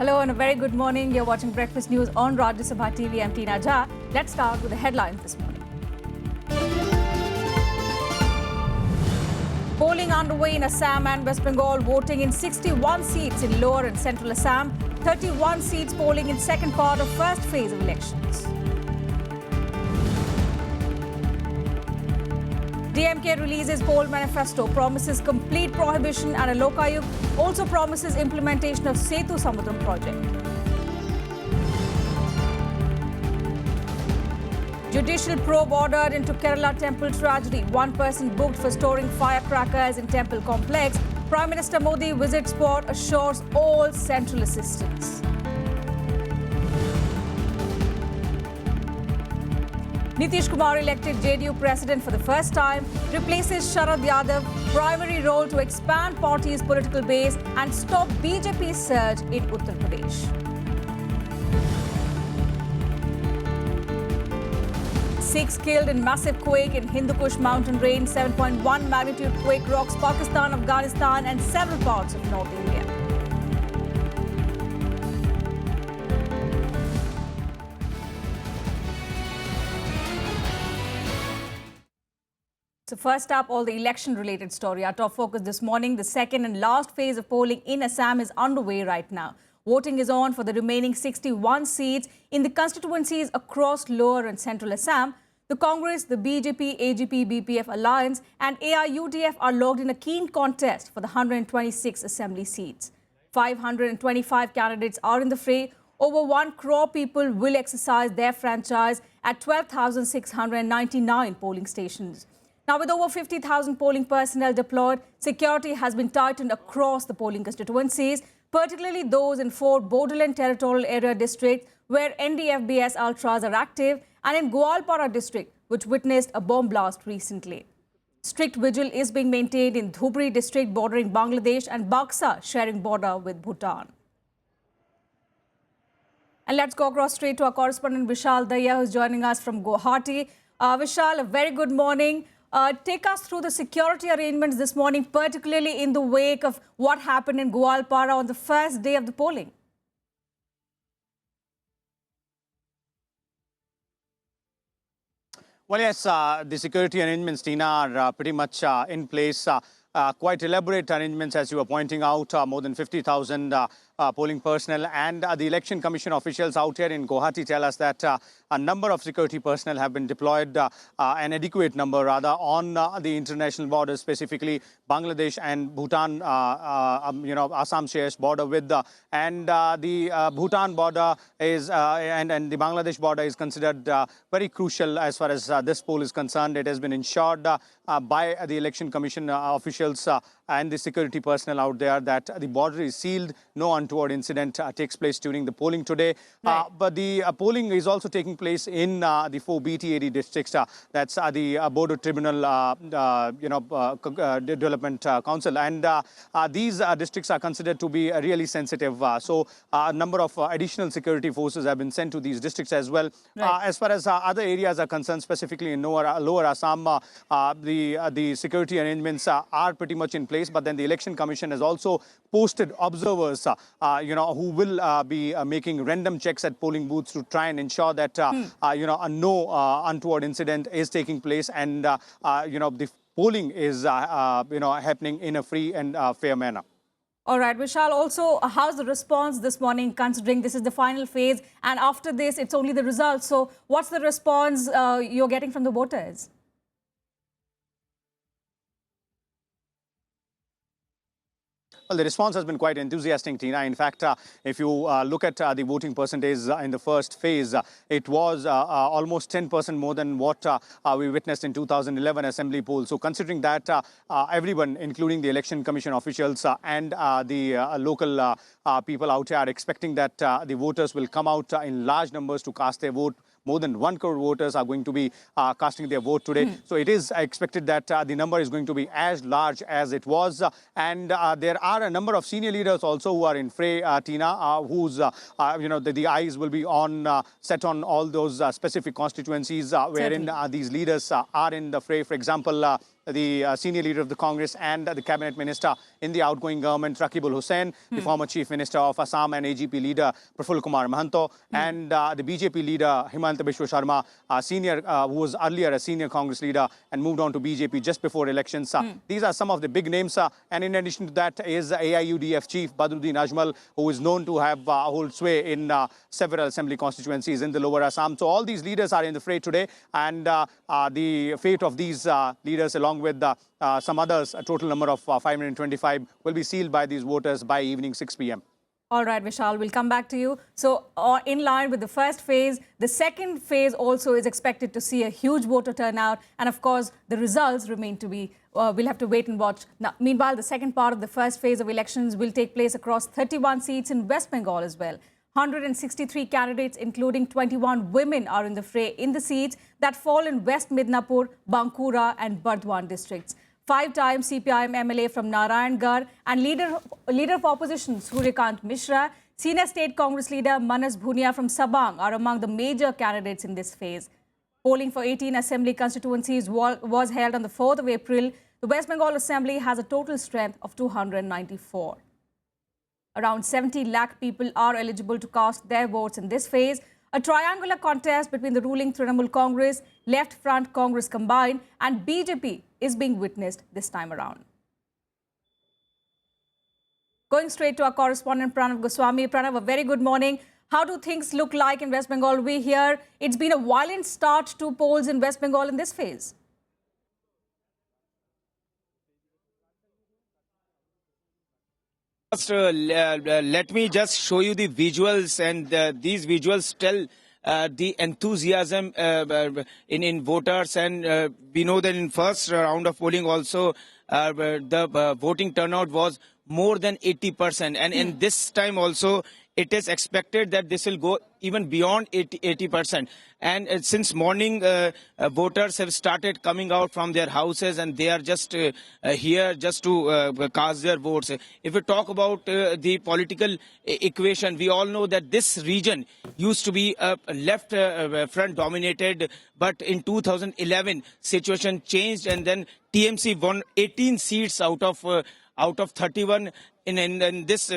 Hello and a very good morning. You're watching Breakfast News on Rajya Sabha TV. I'm Tina Jha. Let's start with the headlines this morning. Polling underway in Assam and West Bengal, voting in 61 seats in lower and central Assam, 31 seats polling in second part of first phase of elections. DMK releases poll manifesto, promises complete prohibition, and a Lokayuk also promises implementation of Setu Samudram project. Judicial probe ordered into Kerala temple tragedy. One person booked for storing firecrackers in temple complex. Prime Minister Modi visits spot, assures all central assistance. Nitish Kumar elected JDU president for the first time, replaces Sharad Yadav, primary role to expand party's political base and stop BJP's surge in Uttar Pradesh. Six killed in massive quake in Hindu Kush mountain range, 7.1 magnitude quake rocks Pakistan, Afghanistan and several parts of North India. So first up, all the election-related story. Our top focus this morning, the second and last phase of polling in Assam is underway right now. Voting is on for the remaining 61 seats in the constituencies across lower and central Assam. The Congress, the BJP, AGP, BPF alliance and AIUDF are locked in a keen contest for the 126 assembly seats. 525 candidates are in the fray. Over 1 crore people will exercise their franchise at 12,699 polling stations. Now, with over 50,000 polling personnel deployed, security has been tightened across the polling constituencies, particularly those in 4 Borderland Territorial Area districts where NDFBS ultras are active, and in Goalpara district, which witnessed a bomb blast recently. Strict vigil is being maintained in Dhubri district bordering Bangladesh and Baksa sharing border with Bhutan. And let's go across straight to our correspondent Vishal Daya, who's joining us from Guwahati. Vishal, a very good morning. Take us through the security arrangements this morning, particularly in the wake of what happened in Goalpara on the first day of the polling. Well, yes, the security arrangements, Tina, are pretty much in place. Quite elaborate arrangements, as you were pointing out, more than 50,000 polling personnel, and the Election Commission officials out here in Guwahati tell us that a number of security personnel have been deployed, an adequate number rather, on the international borders, specifically Bangladesh and Bhutan, Assam shares border with, and the Bhutan border is, and the Bangladesh border is considered very crucial as far as this poll is concerned. It has been ensured by the Election Commission officials and the security personnel out there that the border is sealed, no untoward incident takes place during the polling today. Right. But the polling is also taking place in the 4 BTAD districts. That's the Border Tribunal, Development Council, and these districts are considered to be really sensitive. So a number of additional security forces have been sent to these districts as well. Right. As far as other areas are concerned, specifically in lower Assam, the security arrangements are pretty much in place. But then the Election Commission has also posted observers, who will be making random checks at polling booths to try and ensure that, no untoward incident is taking place, and, the polling is, happening in a free and fair manner. All right, Vishal, also, how's the response this morning, considering this is the final phase, and after this, it's only the results? So what's the response you're getting from the voters? Well, the response has been quite enthusiastic, Tina. In fact, if you look at the voting percentage in the first phase, it was almost 10% more than what we witnessed in 2011 assembly poll. So considering that, everyone, including the Election Commission officials and the local people out here, are expecting that the voters will come out in large numbers to cast their vote. More than 1 crore voters are going to be casting their vote today. So it is expected that the number is going to be as large as it was. And there are a number of senior leaders also who are in fray, Tina, whose, the eyes will be on set on all those specific constituencies wherein these leaders are in the fray. For example, the senior leader of the Congress and the cabinet minister in the outgoing government, Rakibul Hussain, the former chief minister of Assam and AGP leader, Praful Kumar Mahanto, and the BJP leader, Himanta Biswa Sharma, who was earlier a senior Congress leader and moved on to BJP just before elections. These are some of the big names. And in addition to that is AIUDF chief Badruddin Ajmal, who is known to have hold sway in several assembly constituencies in the lower Assam. So all these leaders are in the fray today, and the fate of these leaders, along with some others, a total number of 525, will be sealed by these voters by evening 6 p.m. All right, Vishal, we'll come back to you. So in line with the first phase, the second phase also is expected to see a huge voter turnout. And of course, the results remain to be, we'll have to wait and watch. Now, meanwhile, the second part of the first phase of elections will take place across 31 seats in West Bengal as well. 163 candidates, including 21 women, are in the fray in the seats that fall in West Midnapur, Bankura and Burdwan districts. 5-time CPIM MLA from Narayangarh and leader of opposition Suryakant Mishra, senior state Congress leader Manas Bhunia from Sabang are among the major candidates in this phase. Polling for 18 assembly constituencies was held on the 4th of April. The West Bengal Assembly has a total strength of 294. Around 70 lakh people are eligible to cast their votes in this phase. A triangular contest between the ruling Trinamool Congress, Left Front Congress combined and BJP is being witnessed this time around. Going straight to our correspondent Pranav Goswami. Pranav, a very good morning. How do things look like in West Bengal? We hear it's been a violent start to polls in West Bengal in this phase. First, let me just show you the visuals, and these visuals tell the enthusiasm in voters, and we know that in first round of polling also the voting turnout was more than 80%, and in this time also it is expected that this will go even beyond 80%. And since morning, voters have started coming out from their houses, and they are just here just to cast their votes. If we talk about the political equation, we all know that this region used to be left front dominated, but in 2011, situation changed, and then TMC won 18 seats out of 31 in this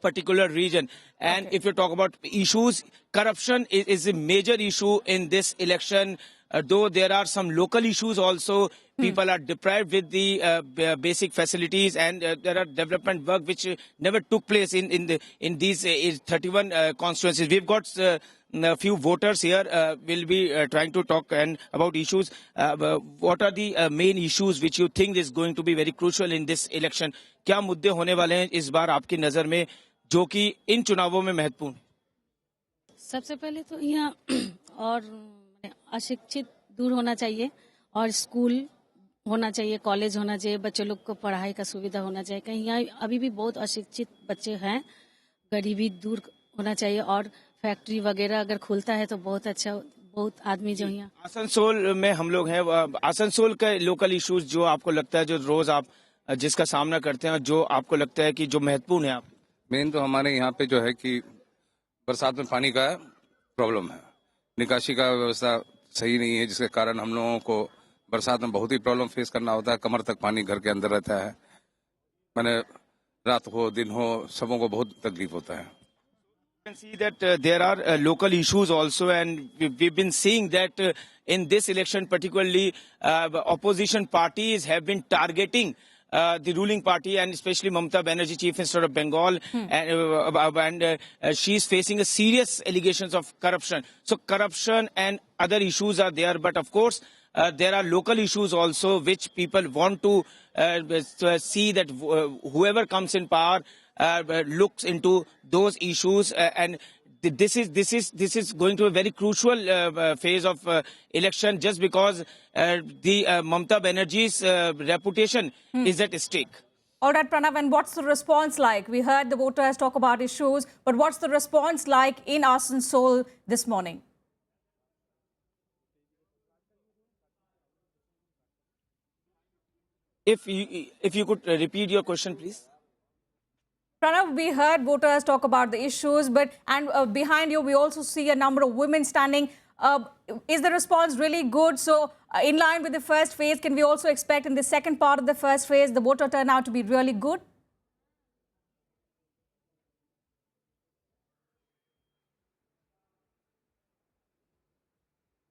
particular region. And if you talk about issues, corruption is a major issue in this election. Though there are some local issues also, people are deprived with the basic facilities, and there are development work which never took place in these 31 constituencies. We've got a few voters here. We'll be trying to talk about issues. What are the main issues which you think is going to be very crucial in this election? क्या मुद्दे होने वाले हैं इस बार आपकी नजर में जो कि इन चुनावों में महत्वपूर्ण? सबसे पहले तो यहाँ और अशिक्षित दूर होना चाहिए, और स्कूल होना चाहिए, कॉलेज होना चाहिए, बच्चों लोग को पढ़ाई का सुविधा होना चाहिए. कहीं यहाँ अभी भी बहुत अशिक्षित बच्चे हैं, गरीबी दूर होना चाहिए, और फैक्ट्री वगैरह अगर खुलता है तो बहुत अच्छा, बहुत आदमी जो यहाँ. आसनसोल में हम लोग हैं. आसनसोल के लोकल इश्यूज जो आपको लगता है, जो रोज आप जिसका सामना करते हैं, जो आपको लगता है कि जो महत्वपूर्ण है? आप मेन तो हमारे यहाँ पे जो है कि बरसात में पानी का प्रॉब्लम है, निकासी का व्यवस्था सही नहीं है, जिसके कारण हम लोगों को बरसात में बहुत ही प्रॉब्लम फेस करना होता है. कमर तक पानी घर के अंदर रहता है, मैंने रात हो दिन हो सबों को बहुत तकलीफ होता है. You can see that there are local issues also, and we've been seeing that in this election particularly opposition parties have been targeting the ruling party, and especially Mamata Banerjee, Chief Minister of Bengal, and she's facing a serious allegations of corruption. So corruption and other issues are there, but of course there are local issues also which people want to see that whoever comes in power looks into those issues, and this is going to a very crucial phase of election, just because the Mamata Banerjee's reputation is at stake. All right, Pranav, and what's the response like? We heard the voters talk about issues, but what's the response like in Asansol this morning? If you could repeat your question, please. Pranav, we heard voters talk about the issues, but behind you, we also see a number of women standing. Is the response really good? So In line with the first phase, can we also expect in the second part of the first phase the voter turnout to be really good?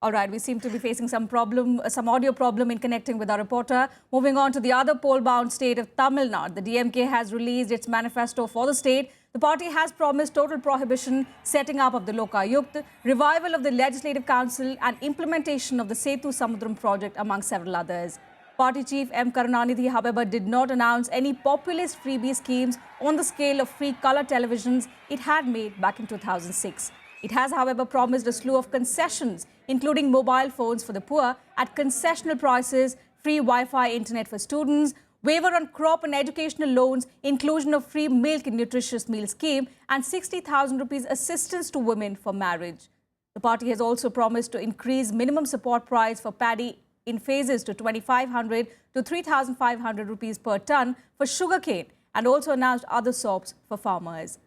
All right, we seem to be facing some audio problem in connecting with our reporter. Moving on to the other poll-bound state of Tamil Nadu, the DMK has released its manifesto for the state. The party has promised total prohibition, setting up of the Lokayukt, revival of the Legislative Council and implementation of the Setu Samudram project, among several others. Party chief M. Karunanidhi, however, did not announce any populist freebie schemes on the scale of free colour televisions it had made back in 2006. It has, however, promised a slew of concessions, including mobile phones for the poor at concessional prices, free Wi-Fi internet for students, waiver on crop and educational loans, inclusion of free milk and nutritious meal scheme, and 60,000 rupees assistance to women for marriage. The party has also promised to increase minimum support price for paddy in phases to 2,500 to 3,500 rupees per ton for sugarcane, and also announced other soaps for farmers.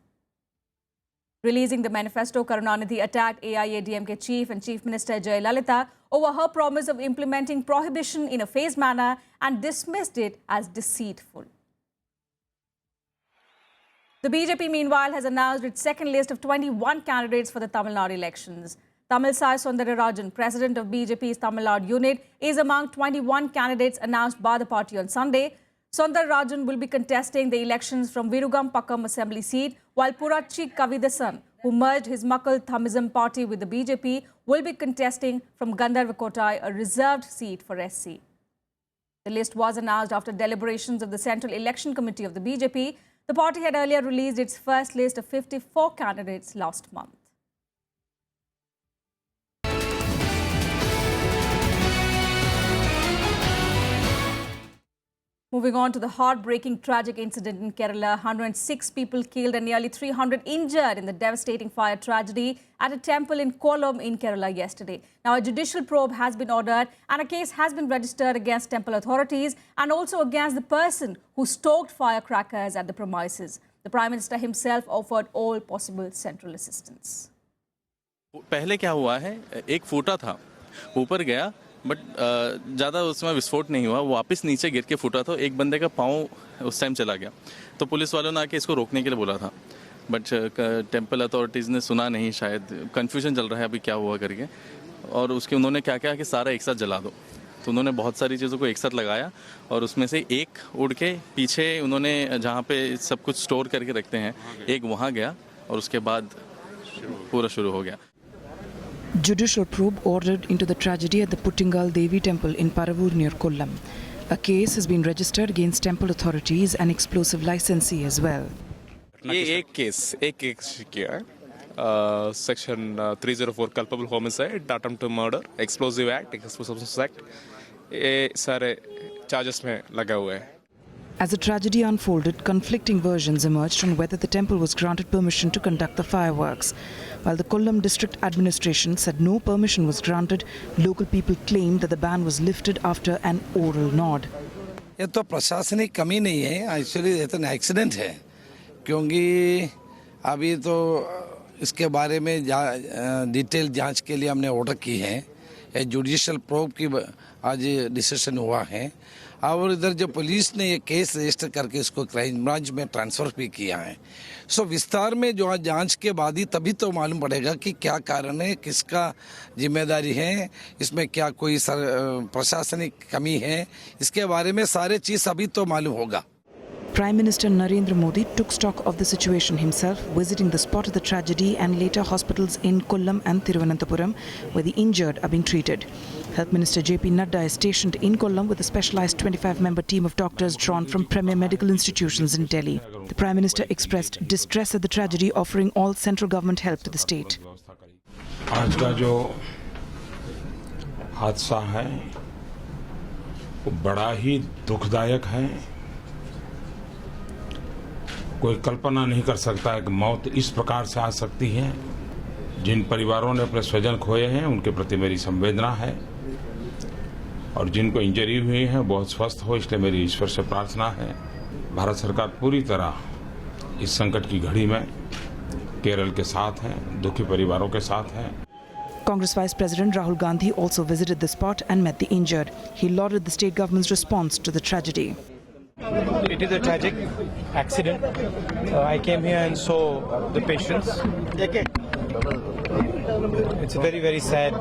Releasing the manifesto, Karunanidhi attacked AIADMK chief and Chief Minister Jayalalitha over her promise of implementing prohibition in a phased manner and dismissed it as deceitful. The BJP, meanwhile, has announced its second list of 21 candidates for the Tamil Nadu elections. Tamilsai Sundararajan, president of BJP's Tamil Nadu unit, is among 21 candidates announced by the party on Sunday. Sundararajan will be contesting the elections from Virugam Pakkam assembly seat, while Purachi Kavidasan, who merged his Makkal Thamism party with the BJP, will be contesting from Gandharvakotai, a reserved seat for SC. The list was announced after deliberations of the Central Election Committee of the BJP. The party had earlier released its first list of 54 candidates last month. Moving on to the heartbreaking tragic incident in Kerala, 106 people killed and nearly 300 injured in the devastating fire tragedy at a temple in Kollam in Kerala yesterday. Now, a judicial probe has been ordered and a case has been registered against temple authorities and also against the person who stoked firecrackers at the premises. The Prime Minister himself offered all possible central assistance. पहले क्या हुआ है, एक फूटा था, ऊपर गया, but ज़्यादा उसमें विस्फोट नहीं हुआ, वापस नीचे गिर के फूटा तो एक बंदे का पाँव उस टाइम चला गया. तो पुलिस वालों ने आके इसको रोकने के लिए बोला था, बट टेम्पल अथॉरिटीज़ ने सुना नहीं, शायद कन्फ्यूजन चल रहा है अभी क्या हुआ करके. और उसके उन्होंने क्या किया कि सारा एक साथ जला दो. तो उन्होंने बहुत सारी चीज़ों को एक साथ लगाया और उसमें से एक उड़ के पीछे उन्होंने जहाँ पे सब कुछ स्टोर करके रखते हैं, एक वहाँ गया और उसके बाद पूरा शुरू हो गया. Judicial probe ordered into the tragedy at the Puttingal Devi temple in Paravur near Kollam. A case has been registered against temple authorities and explosive licensee as well. ये एक केस किया है, section 304 culpable homicide, attempt to murder, explosive act, explosive act, ये सारे charges में लगा हुआ है. As the tragedy unfolded, conflicting versions emerged on whether the temple was granted permission to conduct the fireworks. While the Kollam district administration said no permission was granted, local people claimed that the ban was lifted after an oral nod. ये तो प्रशासनिक कमी नहीं है, actually ये तो accident है, क्योंकि अभी तो इसके बारे में डिटेल जांच के लिए हमने ऑर्डर की है. जुडिशियल प्रोब की आज डिसीजन हुआ है और इधर जो पुलिस ने ये केस रजिस्टर करके इसको क्राइम ब्रांच में ट्रांसफ़र भी किया है. सो विस्तार में जो जांच के बाद ही तभी तो मालूम पड़ेगा कि क्या कारण है, किसका जिम्मेदारी है, इसमें क्या कोई प्रशासनिक कमी है, इसके बारे में सारे चीज़ अभी तो मालूम होगा. Prime Minister Narendra Modi took stock of the situation himself, visiting the spot of the tragedy and later hospitals in Kollam and Thiruvananthapuram, where the injured are being treated. Health Minister JP Nadda is stationed in Kollam with a specialized 25-member team of doctors drawn from premier medical institutions in Delhi. The Prime Minister expressed distress at the tragedy, offering all central government help to the state. आज का जो हादसा है वो बड़ा ही दुखदायक है. कोई कल्पना नहीं कर सकता है कि मौत इस प्रकार से आ सकती है. जिन परिवारों ने अपने स्वजन खोए हैं उनके प्रति मेरी संवेदना है और जिनको इंजरी हुई है बहुत स्वस्थ हो, इसलिए मेरी ईश्वर से प्रार्थना है. भारत सरकार पूरी तरह इस संकट की घड़ी में केरल के साथ है, दुखी परिवारों के साथ है. Congress Vice President Rahul Gandhi also visited the spot and met the injured. He lauded the state government's response to the tragedy. It is a tragic accident. I came here and saw the patients. It's a very, very sad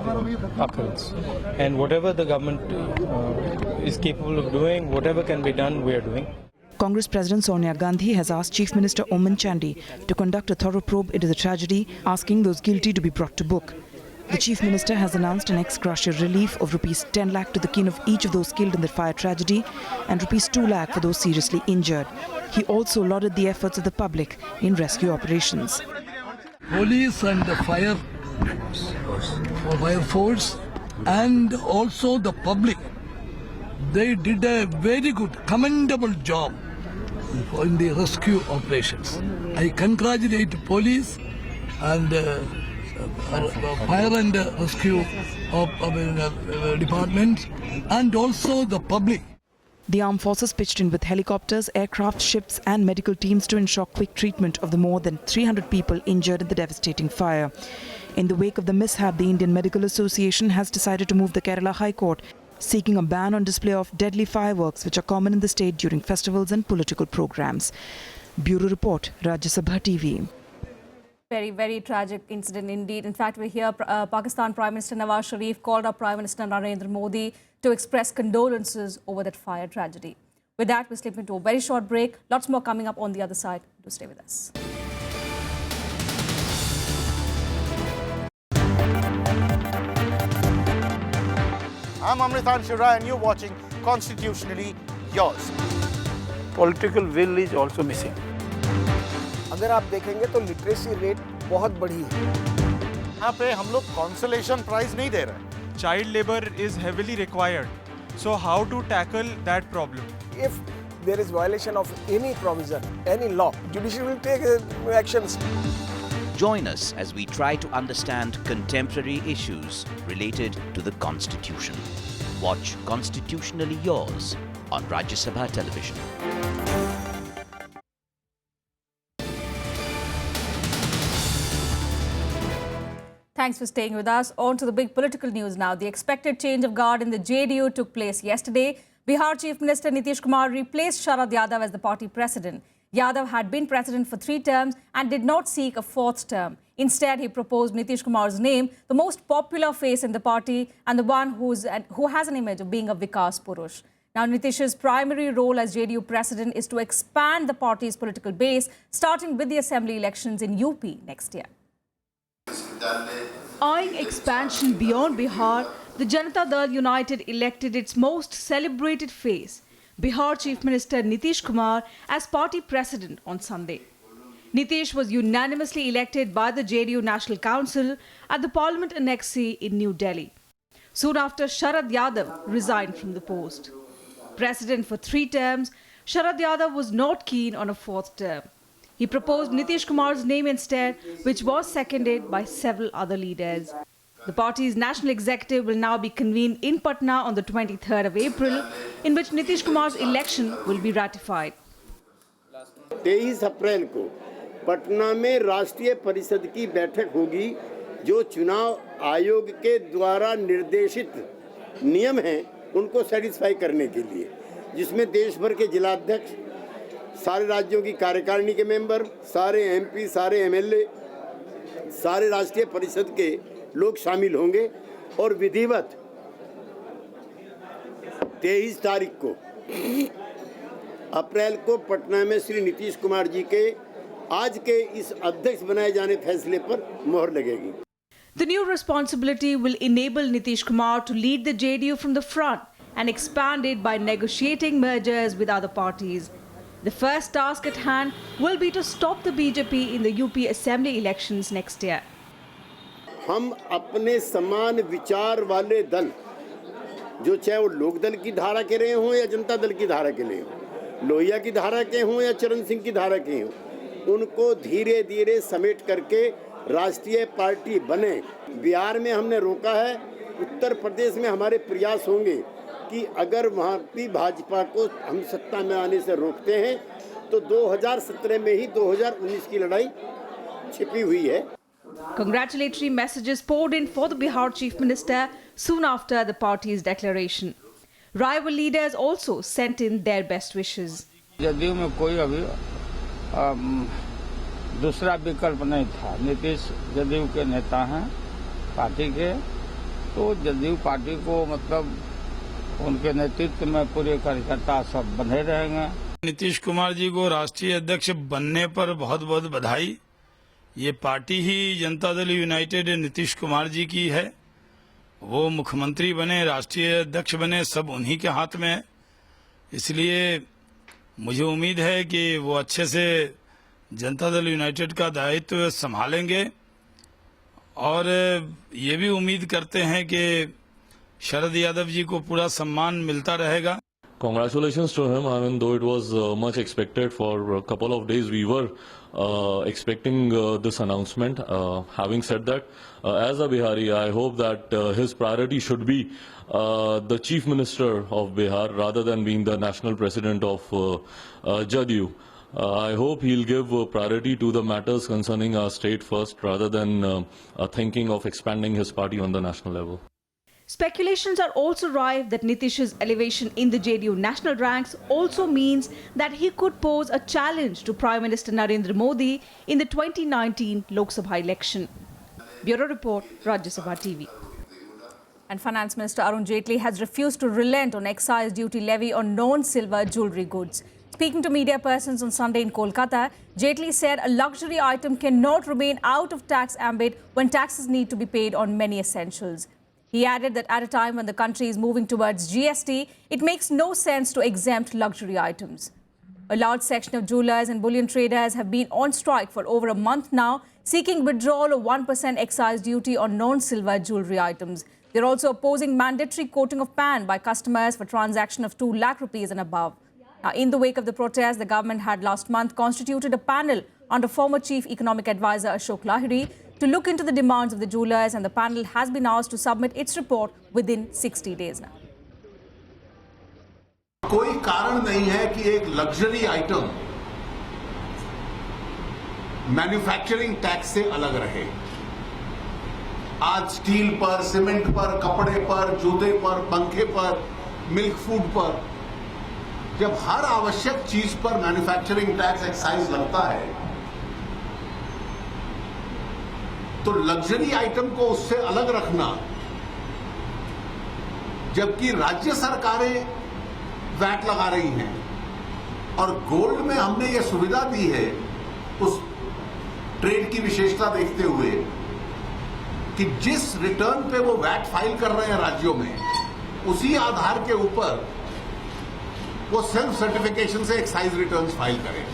occurrence. And whatever the government is capable of doing, whatever can be done, we are doing. Congress President Sonia Gandhi has asked Chief Minister Oommen Chandy to conduct a thorough probe into the tragedy, asking those guilty to be brought to book. The Chief Minister has announced an ex gratia relief of rupees 10 lakh to the kin of each of those killed in the fire tragedy and rupees 2 lakh for those seriously injured. He also lauded the efforts of the public in rescue operations. Police and the fire force and also the public, they did a very good, commendable job in the rescue operations. I congratulate police and fire and rescue department and also the public. The armed forces pitched in with helicopters, aircraft, ships and medical teams to ensure quick treatment of the more than 300 people injured in the devastating fire. In the wake of the mishap, the Indian Medical Association has decided to move the Kerala High Court, seeking a ban on display of deadly fireworks which are common in the state during festivals and political programs. Bureau Report, Rajya Sabha TV. Very, very tragic incident indeed. In fact, we hear Pakistan Prime Minister Nawaz Sharif called up Prime Minister Narendra Modi to express condolences over that fire tragedy. With that, we slip into a very short break. Lots more coming up on the other side. Do stay with us. I'm Amritan Shura and you're watching Constitutionally Yours. Political will is also missing. अगर आप देखेंगे तो literacy rate बहुत बढ़ी है। यहाँ पे हम लोग कंसोलेशन प्राइज नहीं दे रहे। Child labor is heavily required. So how to tackle that problem? If there is violation of any provision, any law, judiciary will take actions. Join us as we try to understand contemporary issues related to the Constitution. Watch Constitutionally Yours on Rajya Sabha Television. Thanks for staying with us. On to the big political news now. The expected change of guard in the JDU took place yesterday. Bihar Chief Minister Nitish Kumar replaced Sharad Yadav as the party president. Yadav had been president for 3 terms and did not seek a 4th term. Instead, he proposed Nitish Kumar's name, the most popular face in the party and the one who has an image of being a Vikas Purush. Now, Nitish's primary role as JDU president is to expand the party's political base, starting with the assembly elections in UP next year. Eyeing expansion beyond Bihar, the Janata Dal United elected its most celebrated face, Bihar Chief Minister Nitish Kumar, as party president on Sunday. Nitish was unanimously elected by the JDU National Council at the Parliament Annexi in New Delhi. Soon after, Sharad Yadav resigned from the post. President for 3 terms, Sharad Yadav was not keen on a 4th term. He proposed Nitish Kumar's name instead, which was seconded by several other leaders. The party's national executive will now be convened in Patna on the 23rd of April, in which Nitish Kumar's election will be ratified. 23 अप्रैल को पटना में राष्ट्रीय परिषद की बैठक होगी, जो चुनाव आयोग के द्वारा निर्देशित नियम हैं उनको सेटिस्फाई करने के लिए, जिसमें देश भर के जिलाध्यक्ष, सारे राज्यों की कार्यकारिणी के मेंबर, सारे एमपी, सारे एमएलए, सारे राष्ट्रीय परिषद के लोग शामिल होंगे और विधिवत 23 तारीख को अप्रैल को पटना में श्री नीतीश कुमार जी के आज के इस अध्यक्ष बनाए जाने फैसले पर मोहर लगेगी. The new responsibility will enable Nitish Kumar to lead the JDU from the front and expand it by negotiating mergers with other parties. The first task at hand will be to stop the BJP in the UP Assembly elections next year. हम अपने समान विचार वाले दल, जो चाहे वो लोक दल की धारा के रहे हों या जनता दल की धारा के रहे हों, लोहिया की धारा के हों या चरण सिंह की धारा के हों, उनको धीरे धीरे समेट करके राष्ट्रीय पार्टी बने. बिहार में हमने रोका है, उत्तर प्रदेश में हमारे प्रयास होंगे कि अगर वहाँ भी भाजपा को हम सत्ता में आने से रोकते हैं तो 2017 में ही 2019 की लड़ाई छिपी हुई है. Congratulatory messages poured in for the Bihar Chief Minister soon after the party's declaration. Rival leaders also sent in their best wishes. JDU में कोई अभी दूसरा विकल्प नहीं था। नीतीश जदयू के नेता हैं पार्टी के, तो जदयू पार्टी को मतलब उनके नेतृत्व में पूरे कार्यकर्ता सब बंधे रहेंगे। नीतीश कुमार जी को राष्ट्रीय अध्यक्ष बनने पर बहुत बहुत बधाई। ये पार्टी ही जनता दल यूनाइटेड नीतीश कुमार जी की है। वो मुख्यमंत्री बने, राष्ट्रीय अध्यक्ष बने, सब उन्हीं के हाथ में है। इसलिए मुझे उम्मीद है कि वो अच्छे से जनता दल यूनाइटेड का दायित्व संभालेंगे और ये भी उम्मीद करते हैं कि शरद यादव जी को पूरा सम्मान मिलता रहेगा। Congratulations to him. I mean, though it was much expected for a couple of days, we were expecting this announcement. Having said that, as a Bihari, I hope that his priority should be the Chief Minister of Bihar rather than being the National President of Jadyu. I hope he'll give priority to the matters concerning our state first rather than thinking of expanding his party on the national level. Speculations are also rife that Nitish's elevation in the JDU national ranks also means that he could pose a challenge to Prime Minister Narendra Modi in the 2019 Lok Sabha election. Bureau Report, Rajya Sabha TV. And Finance Minister Arun Jaitley has refused to relent on excise duty levy on non-silver jewellery goods. Speaking to media persons on Sunday in Kolkata, Jaitley said a luxury item cannot remain out of tax ambit when taxes need to be paid on many essentials. He added that at a time when the country is moving towards GST, it makes no sense to exempt luxury items. A large section of jewellers and bullion traders have been on strike for over a month now, seeking withdrawal of 1% excise duty on non-silver jewellery items. They're also opposing mandatory coating of PAN by customers for transaction of 2 lakh rupees and above. Now, in the wake of the protest, the government had last month constituted a panel under former Chief Economic Advisor Ashok Lahiri to look into the demands of the jewellers, and the panel has been asked to submit its report within 60 days now. कोई कारण नहीं है कि एक luxury item manufacturing tax से अलग रहे। आज स्टील पर, सीमेंट पर, कपड़े पर, जूते पर, पंखे पर, मिल्क फूड पर, जब हर आवश्यक चीज पर मैन्युफैक्चरिंग टैक्स एक्साइज लगता है, तो लग्जरी आइटम को उससे अलग रखना, जबकि राज्य सरकारें वैट लगा रही हैं और गोल्ड में हमने ये सुविधा दी है उस ट्रेड की विशेषता देखते हुए कि जिस रिटर्न पे वो वैट फाइल कर रहे हैं राज्यों में, उसी आधार के ऊपर वो सेल्फ सर्टिफिकेशन से एक्साइज रिटर्न्स फाइल करें।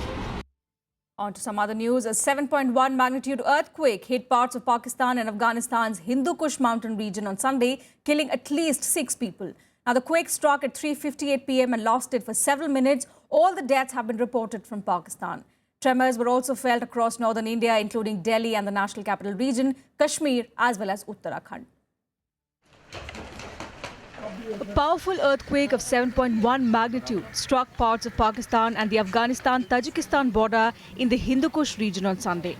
On to some other news. A 7.1 magnitude earthquake hit parts of Pakistan and Afghanistan's Hindu Kush mountain region on Sunday, killing at least 6 people. Now, the quake struck at 3:58 p.m. and lasted for several minutes. All the deaths have been reported from Pakistan. Tremors were also felt across northern India, including Delhi and the National Capital Region, Kashmir, as well as Uttarakhand. A powerful earthquake of 7.1 magnitude struck parts of Pakistan and the Afghanistan-Tajikistan border in the Hindu Kush region on Sunday.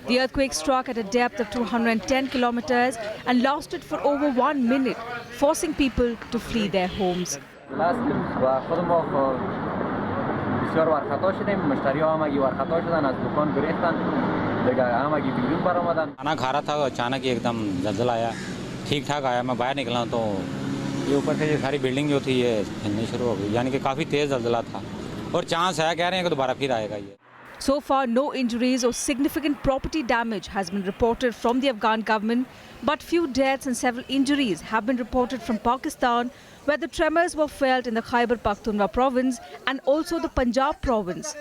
The earthquake struck at a depth of 210 kilometers and lasted for over 1 minute, forcing people to flee their homes. खाना खा रहा था, अचानक एकदम जलजला आया। ठीक ठाक आया, मैं बाहर निकला तो ये ऊपर से ये सारी बिल्डिंग जो थी ये हिलनी शुरू हो गई, यानी कि काफ़ी तेज़ जलजला था और चांस है, कह रहे हैं कि दोबारा फिर आएगा ये। So far, no injuries or significant property damage has been reported from the Afghan government, but few deaths and several injuries have been reported from Pakistan, where the tremors were felt in the Khyber Pakhtunkhwa province and also the Punjab province,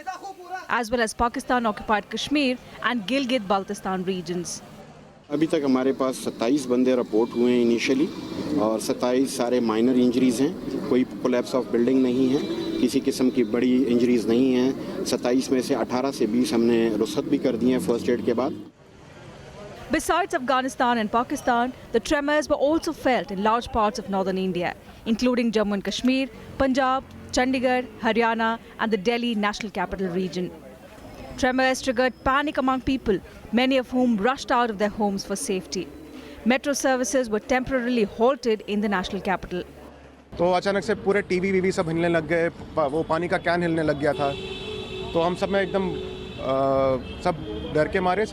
as well as Pakistan-occupied Kashmir and Gilgit-Baltistan regions. अभी तक हमारे पास 27 बंदे report हुए हैं initially और 27 सारे minor injuries हैं। कोई कोलैप्स ऑफ बिल्डिंग नहीं है, किसी किस्म की बड़ी इंजरीज नहीं हैं। 27 में से 18 से 20 हमने रुखसत भी कर दी हैं फर्स्ट एड के बाद। Besides Afghanistan and Pakistan, the tremors were also felt in large parts of northern India, including Jammu and Kashmir, Punjab, Chandigarh, Haryana and the Delhi National Capital Region. Tremors triggered panic among people, many of whom rushed out of their homes for safety. Metro services were temporarily halted in the national capital. तो अचानक से पूरे TV वीवी सब हिलने लग गए, वो पानी का कैन हिलने लग गया था, तो हम सब में एकदम सब डर के मारे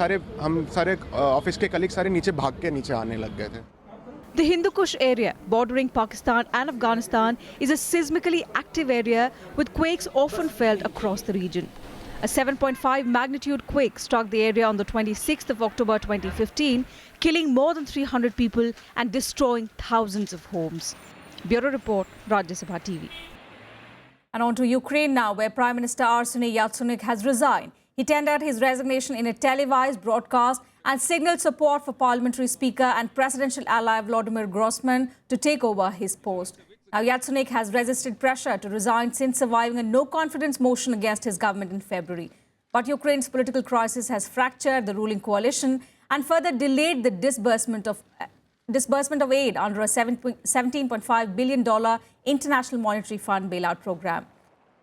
हम सारे ऑफिस के कलीग सारे नीचे भाग के नीचे आने लग गए थे. The Hindu Kush area, bordering Pakistan and Afghanistan, is a seismically active area with quakes often felt across the region. A 7.5 magnitude quake struck the area on the 26th of October 2015, killing more than 300 people and destroying thousands of homes. Bureau Report, Rajya Sabha TV. And on to Ukraine now, where Prime Minister Arseniy Yatsenyuk has resigned. He tendered his resignation in a televised broadcast and signaled support for parliamentary speaker and presidential ally Vladimir Grossman to take over his post. Now, Yatsenyuk has resisted pressure to resign since surviving a no-confidence motion against his government in February. But Ukraine's political crisis has fractured the ruling coalition and further delayed the disbursement of aid under a $17.5 billion International Monetary Fund bailout program.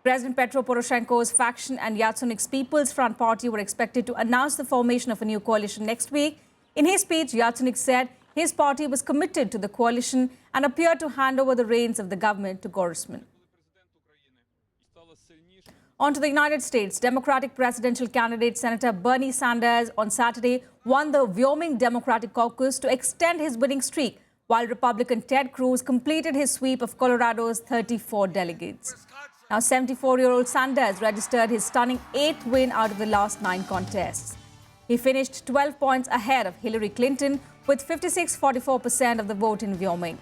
President Petro Poroshenko's faction and Yatsenyuk's People's Front Party were expected to announce the formation of a new coalition next week. In his speech, Yatsenyuk said his party was committed to the coalition and appeared to hand over the reins of the government to Grossman. On to the United States, Democratic presidential candidate Senator Bernie Sanders on Saturday won the Wyoming Democratic Caucus to extend his winning streak, while Republican Ted Cruz completed his sweep of Colorado's 34 delegates. Now, 74-year-old Sanders registered his stunning 8th win out of the last 9 contests. He finished 12 points ahead of Hillary Clinton with 56.44% of the vote in Wyoming.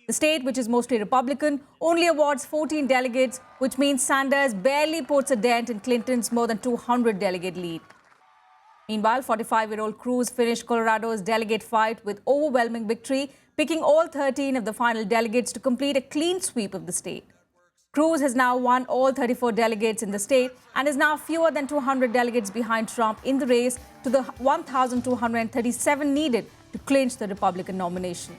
The state, which is mostly Republican, only awards 14 delegates, which means Sanders barely puts a dent in Clinton's more than 200-delegate lead. Meanwhile, 45-year-old Cruz finished Colorado's delegate fight with overwhelming victory, picking all 13 of the final delegates to complete a clean sweep of the state. Cruz has now won all 34 delegates in the state and is now fewer than 200 delegates behind Trump in the race to the 1,237 needed to clinch the Republican nomination.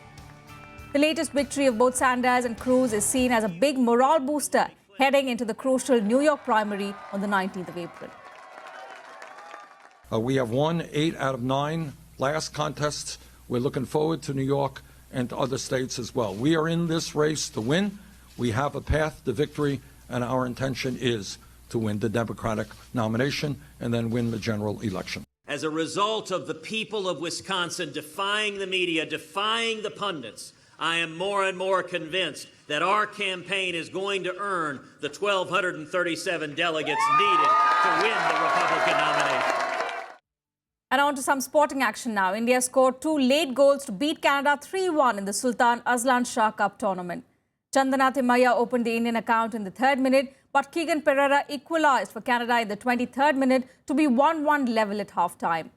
The latest victory of both Sanders and Cruz is seen as a big morale booster heading into the crucial New York primary on the 19th of April. We have won 8 out of 9 last contests. We're looking forward to New York and to other states as well. We are in this race to win. We have a path to victory, and our intention is to win the Democratic nomination and then win the general election. As a result of the people of Wisconsin defying the media, defying the pundits, I am more and more convinced that our campaign is going to earn the 1,237 delegates needed to win the Republican nomination. And on to some sporting action now. India scored 2 late goals to beat Canada 3-1 in the Sultan Azlan Shah Cup tournament. Chandana Thimaiya opened the Indian account in the 3rd minute, but Keegan Pereira equalised for Canada in the 23rd minute to be 1-1 level at half-time.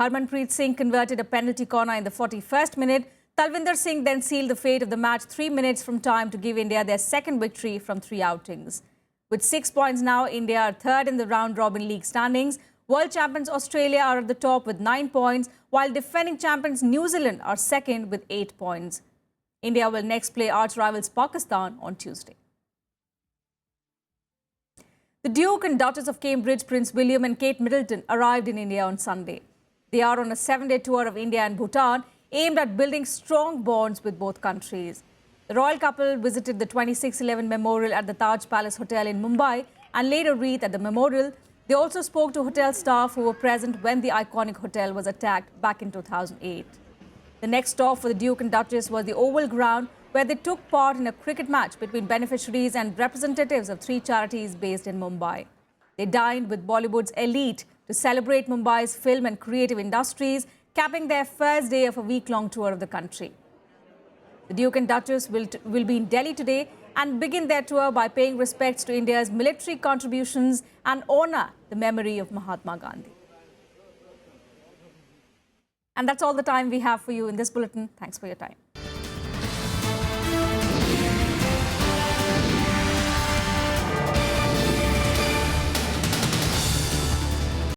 Harmanpreet Singh converted a penalty corner in the 41st minute. Talvinder Singh then sealed the fate of the match 3 minutes from time to give India their 2nd victory from 3 outings. With 6 points now, India are 3rd in the round-robin league standings. World champions Australia are at the top with 9 points, while defending champions New Zealand are 2nd with 8 points. India will next play arch rivals Pakistan on Tuesday. The Duke and Duchess of Cambridge, Prince William and Kate Middleton, arrived in India on Sunday. They are on a 7-day tour of India and Bhutan, aimed at building strong bonds with both countries. The royal couple visited the 2611 Memorial at the Taj Palace Hotel in Mumbai and laid a wreath at the memorial. They also spoke to hotel staff who were present when the iconic hotel was attacked back in 2008. The next stop for the Duke and Duchess was the Oval Ground, where they took part in a cricket match between beneficiaries and representatives of 3 charities based in Mumbai. They dined with Bollywood's elite to celebrate Mumbai's film and creative industries, capping their first day of a week-long tour of the country. The Duke and Duchess will be in Delhi today and begin their tour by paying respects to India's military contributions and honour the memory of Mahatma Gandhi. And that's all the time we have for you in this bulletin. Thanks for your time.